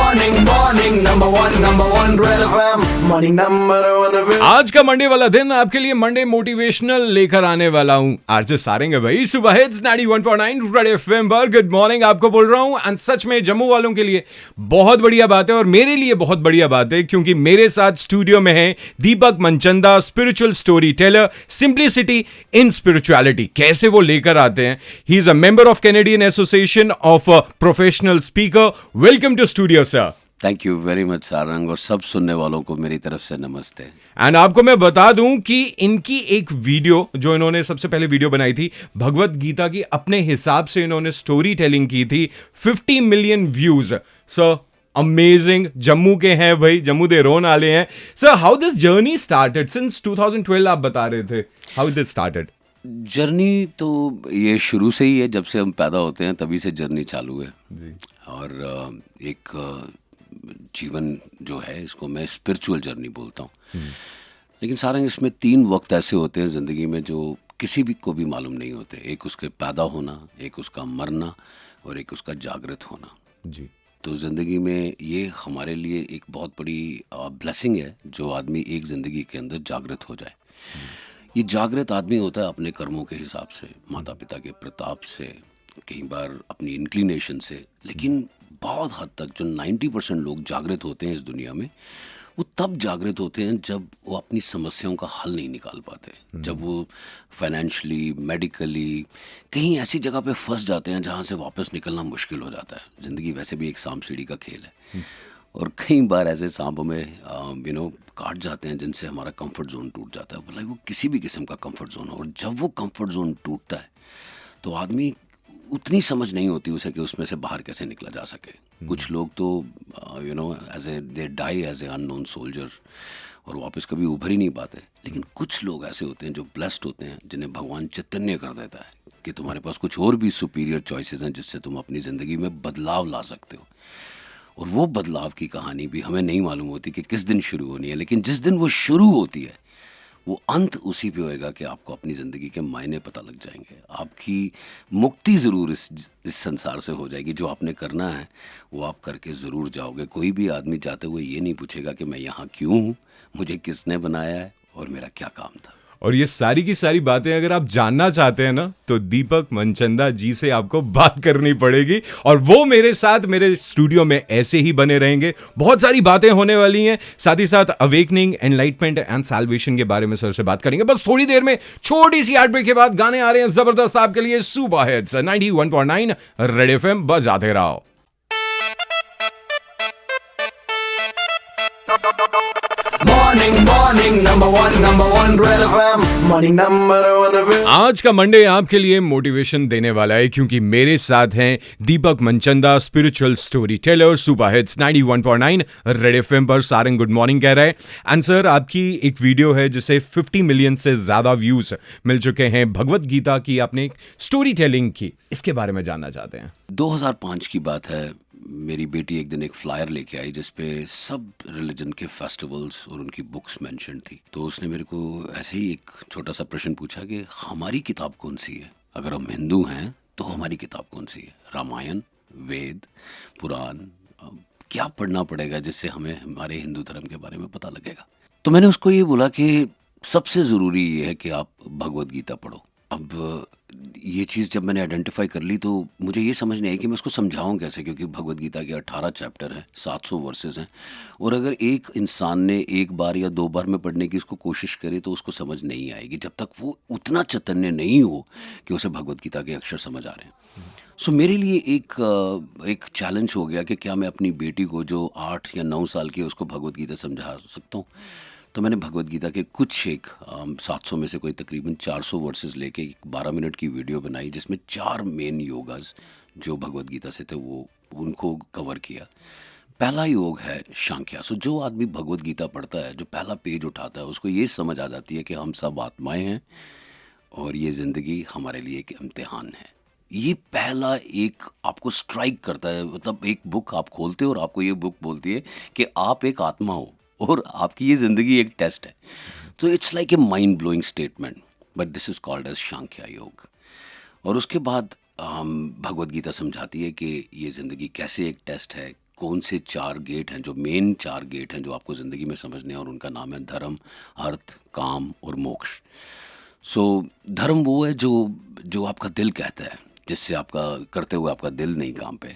Morning, number one, Red FM. Morning, number one. आज का Monday वाला दिन आपके लिए मंडे मोटिवेशनल लेकर आने वाला हूँ आरजे सारेंगे भाई सुबह हिट्स 91.9 रेड एफएम पर। गुड मॉर्निंग आपको बोल रहा हूँ एंड सच में जम्मू वालों के लिए बहुत बढ़िया बात है और मेरे लिए बहुत बढ़िया बात है क्योंकि मेरे साथ स्टूडियो में है Deepak Manchanda, spiritual storyteller, simplicity in spirituality. कैसे वो लेकर आते हैं। He is a member of Canadian association of professional speaker. Welcome to studio sir. Thank you very much Sarang और सब सुनने वालों को मेरी तरफ से नमस्ते। एंड आपको मैं बता दूं कि इनकी एक वीडियो जो इन्होंने सबसे पहले वीडियो बनाई थी भगवत गीता की, अपने हिसाब से इन्होंने स्टोरी टेलिंग की थी, 50 million views. So amazing. Jammu के हैं भाई, जम्मू दे रोन वाले हैं। Sir how this journey started since 2012 आप बता रहे थे, हाउ दिस स्टार्टेड? जर्नी तो ये शुरू से ही है, जब से हम पैदा होते हैं तभी से जर्नी चालू है जी। और एक जीवन जो है इसको मैं स्पिरिचुअल जर्नी बोलता हूँ। लेकिन सारंग इसमें 3 वक्त ऐसे होते हैं ज़िंदगी में जो किसी भी को भी मालूम नहीं होते। एक उसके पैदा होना, एक उसका मरना और एक उसका जागृत होना। जी। तो ज़िंदगी में ये हमारे लिए एक बहुत बड़ी ब्लेसिंग है जो आदमी एक ज़िंदगी के अंदर जागृत हो जाए। ये जागृत आदमी होता है अपने कर्मों के हिसाब से, माता पिता के प्रताप से, कई बार अपनी इंक्लिनेशन से। लेकिन बहुत हद तक जो 90% लोग जागृत होते हैं इस दुनिया में, वो तब जागृत होते हैं जब वो अपनी समस्याओं का हल नहीं निकाल पाते, जब वो फाइनेंशियली, मेडिकली कहीं ऐसी जगह पे फंस जाते हैं जहाँ से वापस निकलना मुश्किल हो जाता है। ज़िंदगी वैसे भी एक सांप सीढ़ी का खेल है और कई बार ऐसे सांप हमें काट जाते हैं जिनसे हमारा कंफर्ट जोन टूट जाता है। भला वो किसी भी किस्म का कंफर्ट जोन हो, और जब वो कंफर्ट जोन टूटता है तो आदमी उतनी समझ नहीं होती उसे कि उसमें से बाहर कैसे निकला जा सके। कुछ लोग तो as a they die as a unknown soldier और वापस कभी उभर ही नहीं पाते। लेकिन कुछ लोग ऐसे होते हैं जो ब्लेस्ड होते हैं, जिन्हें भगवान चैतन्य कर देता है कि तुम्हारे पास कुछ और भी सुपीरियर चॉइसेस हैं जिससे तुम अपनी ज़िंदगी में बदलाव ला सकते हो। और वो बदलाव की कहानी भी हमें नहीं मालूम होती कि किस दिन शुरू होनी है, लेकिन जिस दिन वो शुरू होती है वो अंत उसी पे होएगा कि आपको अपनी ज़िंदगी के मायने पता लग जाएंगे। आपकी मुक्ति ज़रूर इस संसार से हो जाएगी। जो आपने करना है वो आप करके ज़रूर जाओगे। कोई भी आदमी जाते हुए ये नहीं पूछेगा कि मैं यहाँ क्यों हूँ, मुझे किसने बनाया है और मेरा क्या काम था। और ये सारी की सारी बातें अगर आप जानना चाहते हैं ना तो दीपक मनचंदा जी से आपको बात करनी पड़ेगी और वो मेरे साथ मेरे स्टूडियो में ऐसे ही बने रहेंगे। बहुत सारी बातें होने वाली हैं, साथ ही साथ अवेकनिंग, एनलाइटमेंट एंड सैल्वेशन के बारे में सर से बात करेंगे। बस थोड़ी देर में छोटी सी एड ब्रेक के बाद गाने आ रहे हैं जबरदस्त आपके लिए। सुपर हिट्स 91.9 रेड एफएम बजाते रहो। Morning, number one, Red FM. Morning, number one. आज का मंडे आपके लिए मोटिवेशन देने वाला है क्योंकि मेरे साथ हैं Deepak Manchanda, spiritual storyteller, super hits 91.9 red FM पर। सारंग गुड मॉर्निंग कह रहा है। एंड सर आपकी एक वीडियो है जिसे 50 मिलियन से ज्यादा व्यूज मिल चुके हैं। भगवत गीता की आपने एक स्टोरी टेलिंग की, इसके बारे में जानना चाहते हैं। 2005 की बात है। मेरी बेटी एक दिन एक फ्लायर लेके आई जिसपे सब रिलीजन के फेस्टिवल्स और उनकी बुक्स मेंशन थी। तो उसने मेरे को ऐसे ही एक छोटा सा प्रश्न पूछा कि हमारी किताब कौन सी है? अगर हम हिंदू हैं तो हमारी किताब कौन सी है? रामायण, वेद, पुराण, क्या पढ़ना पड़ेगा जिससे हमें हमारे हिंदू धर्म के बारे में पता लगेगा? तो मैंने उसको ये बोला कि सबसे ज़रूरी ये है कि आप भगवत गीता पढ़ो। अब ये चीज़ जब मैंने आइडेंटिफाई कर ली तो मुझे ये समझ नहीं आई कि मैं उसको समझाऊं कैसे, क्योंकि भगवत गीता के 18 चैप्टर हैं, 700 वर्सेस हैं और अगर एक इंसान ने एक बार या 2 बार में पढ़ने की उसको कोशिश करे तो उसको समझ नहीं आएगी जब तक वो उतना चैतन्य नहीं हो कि उसे भगवत गीता के अक्षर समझ आ रहे हैं। सो मेरे लिए एक चैलेंज हो गया कि क्या मैं अपनी बेटी को जो 8 या 9 साल की है उसको भगवत गीता समझा सकता हूँ। तो मैंने भगवत गीता के कुछ 700 में से कोई तकरीबन 400 वर्सेस लेके एक 12 मिनट की वीडियो बनाई जिसमें 4 मेन योगास जो भगवत गीता से थे वो उनको कवर किया। पहला योग है सांख्या। सो जो आदमी भगवत गीता पढ़ता है, जो पहला पेज उठाता है, उसको ये समझ आ जाती है कि हम सब आत्माएं हैं और ये ज़िंदगी हमारे लिए एक इम्तिहान है। ये पहला एक आपको स्ट्राइक करता है। मतलब एक बुक आप खोलते हो और आपको ये बुक बोलती है कि आप एक आत्मा हो और आपकी ये ज़िंदगी एक टेस्ट है। तो it's like a mind blowing statement, but this is called as Sankhya Yoga. और उसके बाद भगवत गीता समझाती है कि ये ज़िंदगी कैसे एक टेस्ट है, कौन से 4 गेट हैं, जो मेन 4 गेट हैं जो आपको ज़िंदगी में समझने हैं, और उनका नाम है धर्म, अर्थ, काम और मोक्ष। सो धर्म वो है जो आपका दिल कहता है, जिससे आपका करते हुए आपका दिल नहीं काम पे,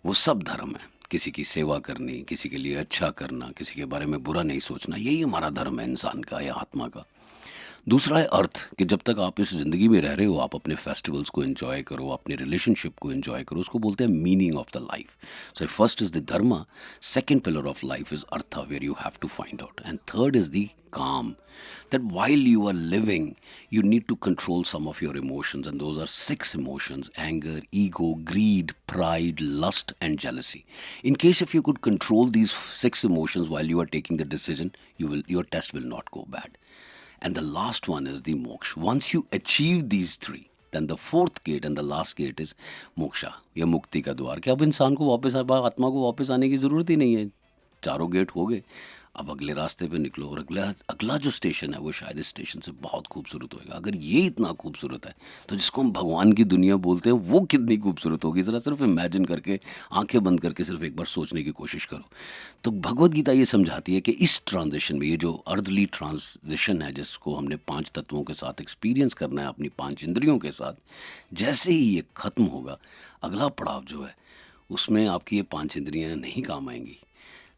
वो सब धर्म है। किसी की सेवा करनी, किसी के लिए अच्छा करना, किसी के बारे में बुरा नहीं सोचना, यही हमारा धर्म है इंसान का या आत्मा का। दूसरा है अर्थ, कि जब तक आप इस ज़िंदगी में रह रहे हो आप अपने फेस्टिवल्स को एंजॉय करो, अपने रिलेशनशिप को एंजॉय करो, उसको बोलते हैं meaning of the life. So first is the dharma, second pillar of life is artha where you have to find out, and third is the calm, that while you are living you need to control some of your emotions, and those are 6 emotions: anger, ego, greed, pride, lust and jealousy. In case if you could control these 6 emotions while you are taking the decision, your test will not go bad. And the last one is the moksha. Once you achieve these 3, then the fourth gate and the last gate is moksha, या मुक्ति का द्वार, कि अब इंसान को वापस आत्मा को वापस आने की ज़रूरत ही नहीं है, 4 गेट हो गए, अब अगले रास्ते पे निकलो, और अगला जो स्टेशन है वो शायद इस स्टेशन से बहुत खूबसूरत होएगा। अगर ये इतना खूबसूरत है तो जिसको हम भगवान की दुनिया बोलते हैं वो कितनी खूबसूरत होगी, ज़रा सिर्फ इमेजिन करके, आंखें बंद करके सिर्फ एक बार सोचने की कोशिश करो। तो भगवद गीता ये समझाती है कि इस ट्रांजिशन में, ये जो अर्दली ट्रांजिशन है जिसको हमने 5 तत्वों के साथ एक्सपीरियंस करना है, अपनी 5 इंद्रियों के साथ, जैसे ही ये ख़त्म होगा, अगला पड़ाव जो है उसमें आपकी ये 5 इंद्रियाँ नहीं काम आएंगी,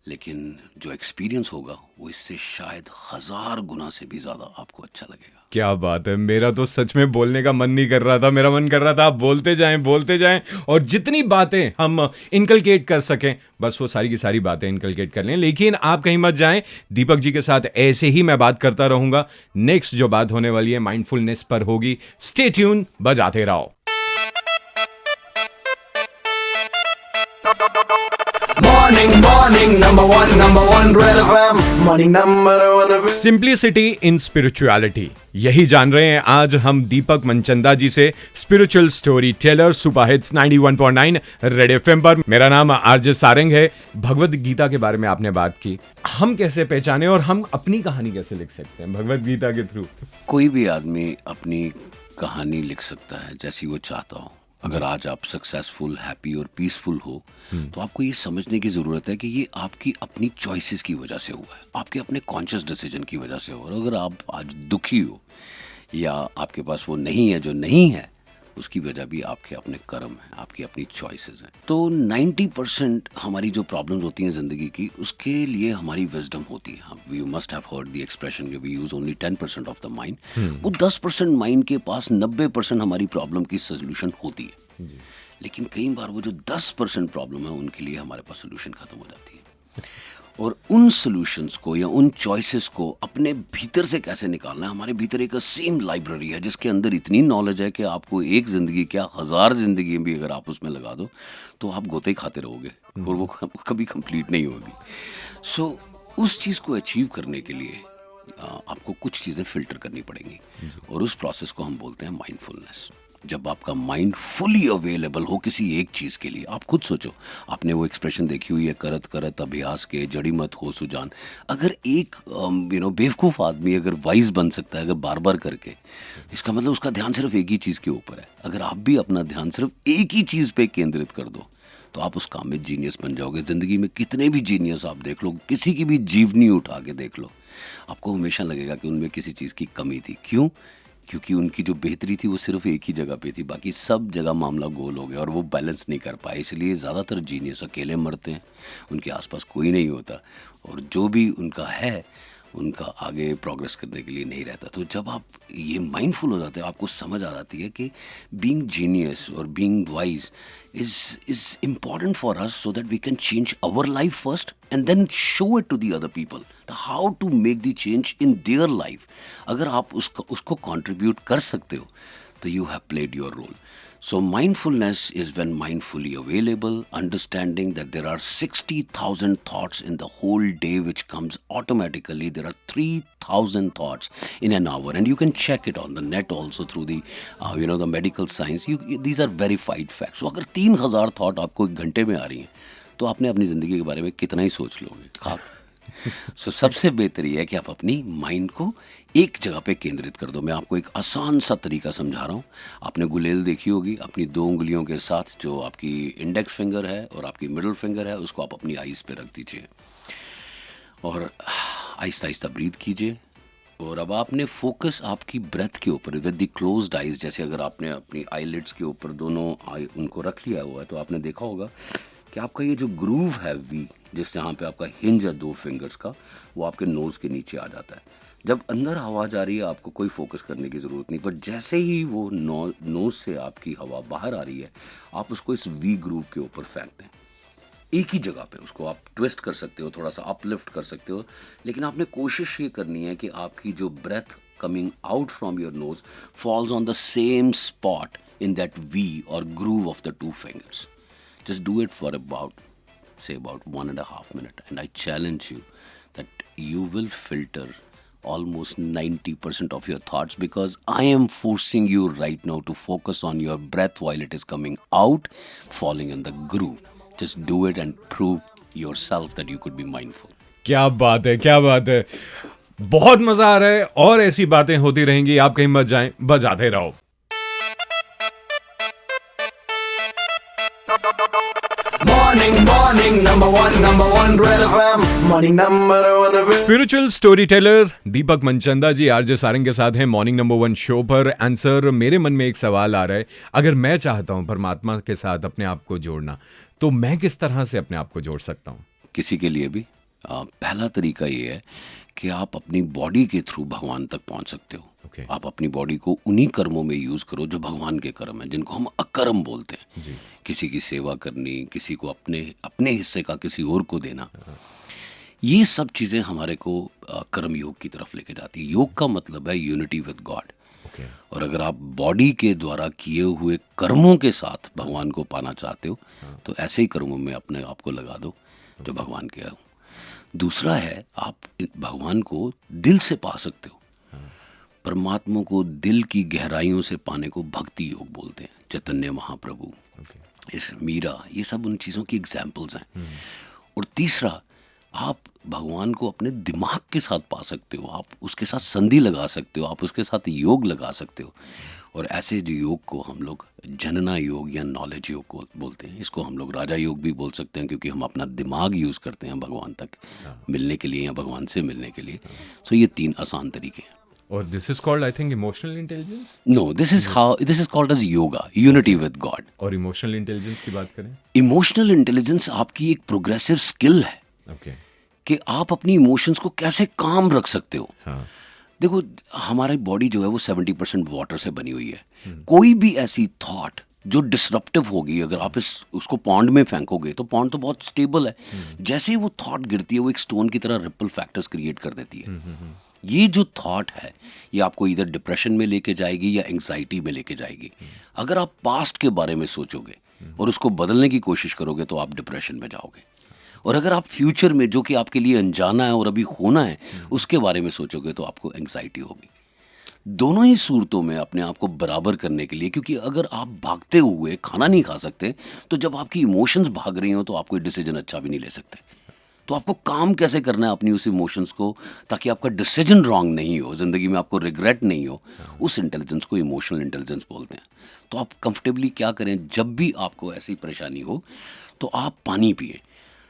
लेकिन जो एक्सपीरियंस होगा वो इससे शायद 1000 गुना से भी ज़्यादा आपको अच्छा लगेगा। क्या बात है, मेरा तो सच में बोलने का मन नहीं कर रहा था, मेरा मन कर रहा था आप बोलते जाएं और जितनी बातें हम इनकलकेट कर सकें बस वो सारी की सारी बातें इनकलकेट कर लें। लेकिन आप कहीं मत जाएं, दीपक जी के साथ ऐसे ही मैं बात करता रहूंगा। नेक्स्ट जो बात होने वाली है माइंडफुलनेस पर होगी। स्टे ट्यून, बजाते रहो। Morning, number one, Red FM. Morning number one. Simplicity in spirituality, यही जान रहे हैं आज हम दीपक मनचंदा जी से, spiritual storyteller, super hits 91.9 red FM पर। मेरा नाम आरजे सारंग है। भगवद गीता के बारे में आपने बात की, हम कैसे पहचाने और हम अपनी कहानी कैसे लिख सकते हैं भगवद गीता के थ्रू? कोई भी आदमी अपनी कहानी लिख सकता है जैसी वो चाहता हो। अगर आज आप सक्सेसफुल, हैप्पी और पीसफुल हो तो आपको ये समझने की ज़रूरत है कि ये आपकी अपनी चॉइसेस की वजह से हुआ है, आपके अपने कॉन्शियस डिसीजन की वजह से हुआ है। और अगर आप आज दुखी हो या आपके पास वो नहीं है जो नहीं है, उसकी वजह भी आपके अपने कर्म हैं, आपकी अपनी चॉइसेस हैं। तो 90% हमारी जो प्रॉब्लम्स होती हैं ज़िंदगी की, उसके लिए हमारी विजडम होती है। You must have heard the expression we use only 10% of the mind. वो 10% माइंड के पास 90% हमारी प्रॉब्लम की सोल्यूशन होती है। लेकिन कई बार वो जो 10% प्रॉब्लम है उनके लिए हमारे पास सोल्यूशन ख़त्म हो जाती है। और उन सॉल्यूशंस को या उन चॉइसेस को अपने भीतर से कैसे निकालना है। हमारे भीतर एक असीम लाइब्रेरी है जिसके अंदर इतनी नॉलेज है कि आपको एक ज़िंदगी क्या 1000 ज़िंदगी भी अगर आप उसमें लगा दो तो आप गोते ही खाते रहोगे और वो कभी कंप्लीट नहीं होगी। सो उस चीज़ को अचीव करने के लिए आपको कुछ चीज़ें फ़िल्टर करनी पड़ेंगी और उस प्रोसेस को हम बोलते हैं माइंडफुलनेस। जब आपका माइंड फुली अवेलेबल हो किसी एक चीज़ के लिए, आप खुद सोचो, आपने वो एक्सप्रेशन देखी हुई है, करत करत अभ्यास के जड़ी मत हो सुजान। अगर एक बेवकूफ़ आदमी अगर वाइज बन सकता है अगर बार बार करके, इसका मतलब उसका ध्यान सिर्फ एक ही चीज़ के ऊपर है। अगर आप भी अपना ध्यान सिर्फ एक ही चीज़ पे केंद्रित कर दो तो आप उस काम में जीनियस बन जाओगे। ज़िंदगी में कितने भी जीनियस आप देख लो, किसी की भी जीवनी उठा के देख लो, आपको हमेशा लगेगा कि उनमें किसी चीज़ की कमी थी। क्यों? क्योंकि उनकी जो बेहतरी थी वो सिर्फ एक ही जगह पे थी, बाकी सब जगह मामला गोल हो गया और वो बैलेंस नहीं कर पाए। इसलिए ज़्यादातर जीनियस अकेले मरते हैं, उनके आसपास कोई नहीं होता और जो भी उनका है उनका आगे प्रोग्रेस करने के लिए नहीं रहता। तो जब आप ये माइंडफुल हो जाते हैं, आपको समझ आ जाती है कि बीइंग जीनियस और being wise is important for us so that we can change our life first and then show it to the other people how to make the change in their life. अगर आप उसको contribute कर सकते हो तो you have played your role. So mindfulness is when mindfully available, understanding that there are 60,000 thoughts in the whole day which comes automatically. There are 3,000 thoughts in an hour and you can check it on the net also through the the medical science. These are verified facts. So अगर 3,000 thought आपको एक घंटे में आ रही हैं तो आपने अपनी ज़िंदगी के बारे में कितना ही सोच लोगे? खाक। सो सबसे बेहतर ये है कि आप अपनी माइंड को एक जगह पे केंद्रित कर दो। मैं आपको एक आसान सा तरीका समझा रहा हूँ। आपने गुलेल देखी होगी, अपनी 2 उंगलियों के साथ जो आपकी इंडेक्स फिंगर है और आपकी मिडिल फिंगर है उसको आप अपनी आईज पे रख दीजिए और आहिस्ता आहिस्ता ब्रीथ कीजिए। और अब आपने फोकस आपकी ब्रेथ के ऊपर विद द क्लोज्ड आइज, जैसे अगर आपने अपनी आईलिड्स के ऊपर दोनों उनको रख लिया हुआ है तो आपने देखा होगा कि आपका ये जो ग्रूव है वी, जिस जहाँ पे आपका हिंज है 2 फिंगर्स का, वो आपके नोज़ के नीचे आ जाता है। जब अंदर हवा जा रही है आपको कोई फोकस करने की ज़रूरत नहीं, पर जैसे ही वो नोज़ से आपकी हवा बाहर आ रही है आप उसको इस वी ग्रूव के ऊपर फेंक दें। एक ही जगह पे उसको आप ट्विस्ट कर सकते हो, थोड़ा सा अपलिफ्ट कर सकते हो, लेकिन आपने कोशिश ये करनी है कि आपकी जो breath coming out from your nose falls on the same spot in that V or groove of the 2 fingers. Just do it for about 1.5 minutes, and I challenge you that you will filter almost 90% of your thoughts, because I am forcing you right now to focus on your breath while it is coming out, falling in the groove. Just do it and prove yourself that you could be mindful. क्या बात है, क्या बात है, बहुत मजा आ रहा है और ऐसी बातें होती रहेंगी। आप कहीं मत जाएं, बजाते रहो। Morning, number one, Red FM. Morning number one. Spiritual storyteller Deepak Manchanda ji RJ Sarang के साथ हैं मॉर्निंग नंबर 1 शो पर। आंसर मेरे मन में एक सवाल आ रहा है, अगर मैं चाहता हूं परमात्मा के साथ अपने आप को जोड़ना, तो मैं किस तरह से अपने आप को जोड़ सकता हूं? किसी के लिए भी पहला तरीका ये है कि आप अपनी बॉडी के थ्रू भगवान तक पहुंच सकते हो। Okay. आप अपनी बॉडी को उन्हीं कर्मों में यूज करो जो भगवान के कर्म हैं, जिनको हम अकर्म बोलते हैं। जी। किसी की सेवा करनी, किसी को अपने हिस्से का किसी और को देना, ये सब चीज़ें हमारे को कर्म योग की तरफ लेके जाती है। योग का मतलब है यूनिटी विद गॉड। Okay. और अगर आप बॉडी के द्वारा किए हुए कर्मों के साथ भगवान को पाना चाहते हो तो ऐसे ही कर्मों में अपने आप को लगा दो जो भगवान के हो। दूसरा है, आप भगवान को दिल से पा सकते हो। परमात्मा को दिल की गहराइयों से पाने को भक्ति योग बोलते हैं। चैतन्य महाप्रभु, इस मीरा, ये सब उन चीज़ों की एग्जाम्पल्स हैं। और तीसरा, आप भगवान को अपने दिमाग के साथ पा सकते हो, आप उसके साथ संधि लगा सकते हो, आप उसके साथ योग लगा सकते हो। और ऐसे जो योग को हम लोग जनना योग या नॉलेज योग को बोलते हैं। इसको हम लोग राजा योग भी बोल सकते हैं, क्योंकि हम अपना दिमाग यूज़ करते हैं भगवान तक मिलने के लिए या भगवान से मिलने के लिए। सो ये 3 आसान तरीके हैं। और this is called I think emotional intelligence. No, this is called as yoga, unity with God. और इमोशनल इंटेलिजेंस की बात करें, इमोशनल इंटेलिजेंस आपकी एक प्रोग्रेसिव स्किल है कि आप अपनी इमोशंस को कैसे काम रख सकते हो। हाँ। देखो, हमारी बॉडी जो है वो 70% वाटर से बनी हुई है। कोई भी ऐसी थॉट जो डिसरप्टिव होगी, अगर आप उसको पॉन्ड में फेंकोगे तो पॉन्ड तो बहुत स्टेबल है, जैसे ही वो थॉट गिरती है वो एक स्टोन की तरह रिपल फैक्टर्स क्रिएट कर देती है। ये जो थॉट है ये आपको इधर डिप्रेशन में लेके जाएगी या एंग्जाइटी में लेके जाएगी। अगर आप पास्ट के बारे में सोचोगे और उसको बदलने की कोशिश करोगे तो आप डिप्रेशन में जाओगे। और अगर आप फ्यूचर में, जो कि आपके लिए अनजाना है और अभी होना है, उसके बारे में सोचोगे तो आपको एंग्जाइटी होगी। दोनों ही सूरतों में अपने आप को बराबर करने के लिए, क्योंकि अगर आप भागते हुए खाना नहीं खा सकते तो जब आपकी इमोशंस भाग रही हो तो आप कोई डिसीजन अच्छा भी नहीं ले सकते। तो आपको काम कैसे करना है अपनी उस इमोशंस को, ताकि आपका डिसीजन रॉन्ग नहीं हो, ज़िंदगी में आपको रिग्रेट नहीं हो, उस इंटेलिजेंस को इमोशनल इंटेलिजेंस बोलते हैं। तो आप कंफर्टेबली क्या करें, जब भी आपको ऐसी परेशानी हो तो आप पानी पिए।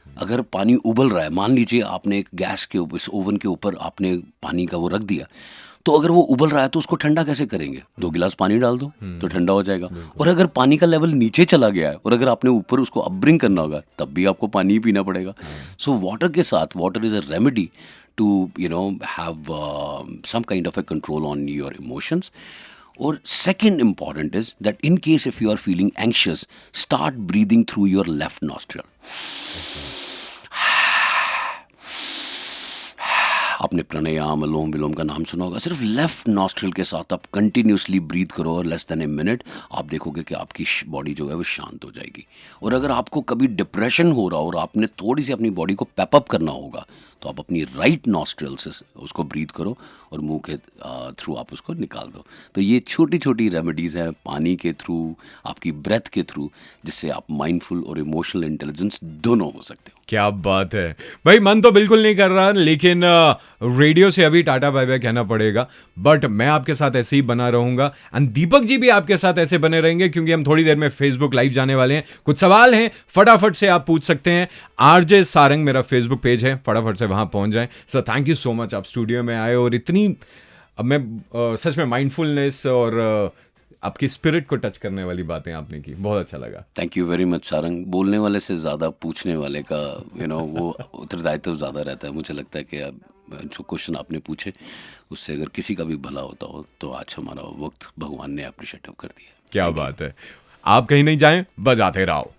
अगर पानी उबल रहा है, मान लीजिए आपने एक गैस के ऊपर, ओवन के ऊपर आपने पानी का वो रख दिया, तो अगर वो उबल रहा है तो उसको ठंडा कैसे करेंगे? 2 गिलास पानी डाल दो तो ठंडा हो जाएगा। और अगर पानी का लेवल नीचे चला गया है और अगर आपने ऊपर उसको अपब्रिंग करना होगा तब भी आपको पानी ही पीना पड़ेगा। सो वाटर के साथ, water is a remedy to have some kind of a control on your emotions. और second important is that in case if you are feeling anxious, start breathing through your left nostril. आपने प्राणायाम अनुलोम विलोम का नाम सुना होगा। सिर्फ left nostril के साथ आप कंटिन्यूसली ब्रीथ करो और लेस देन ए मिनट, आप देखोगे कि आपकी बॉडी जो है वो शांत हो जाएगी। और अगर आपको कभी डिप्रेशन हो रहा हो और आपने थोड़ी सी अपनी बॉडी को पैपअप करना होगा, तो आप अपनी राइट नॉस्ट्रिल से उसको ब्रीथ करो और मुंह के थ्रू आप उसको निकाल दो। तो ये छोटी छोटी रेमेडीज़ हैं पानी के थ्रू, आपकी ब्रेथ के थ्रू, जिससे आप माइंडफुल और इमोशनल इंटेलिजेंस दोनों हो सकते हो। क्या बात है भाई, मन तो बिल्कुल नहीं कर रहा, लेकिन रेडियो से अभी टाटा बाय बाय कहना पड़ेगा। बट मैं आपके साथ ऐसे ही बना रहूंगा एंड दीपक जी भी आपके साथ ऐसे बने रहेंगे, क्योंकि हम थोड़ी देर में फेसबुक लाइव जाने वाले हैं। कुछ सवाल हैं फटाफट से आप पूछ सकते हैं। आरजे सारंग मेरा फेसबुक पेज है, फटाफट से वहां पहुंच जाएं। Sir thank you so much, आप स्टूडियो में आए और इतनी, अब मैं सच में माइंडफुलनेस और आपकी स्पिरिट को टच करने वाली बातें आपने की, बहुत अच्छा लगा। Thank you very much Sarang. बोलने वाले से ज़्यादा पूछने वाले का वो उत्तरदायित्व ज़्यादा रहता है। मुझे लगता है कि अब जो क्वेश्चन आपने पूछे उससे अगर किसी का भी भला होता हो तो आज हमारा वक्त भगवान ने अप्रिशिएट कर दिया। क्या बात है। आप कहीं नहीं जाएं, बजाते रहो।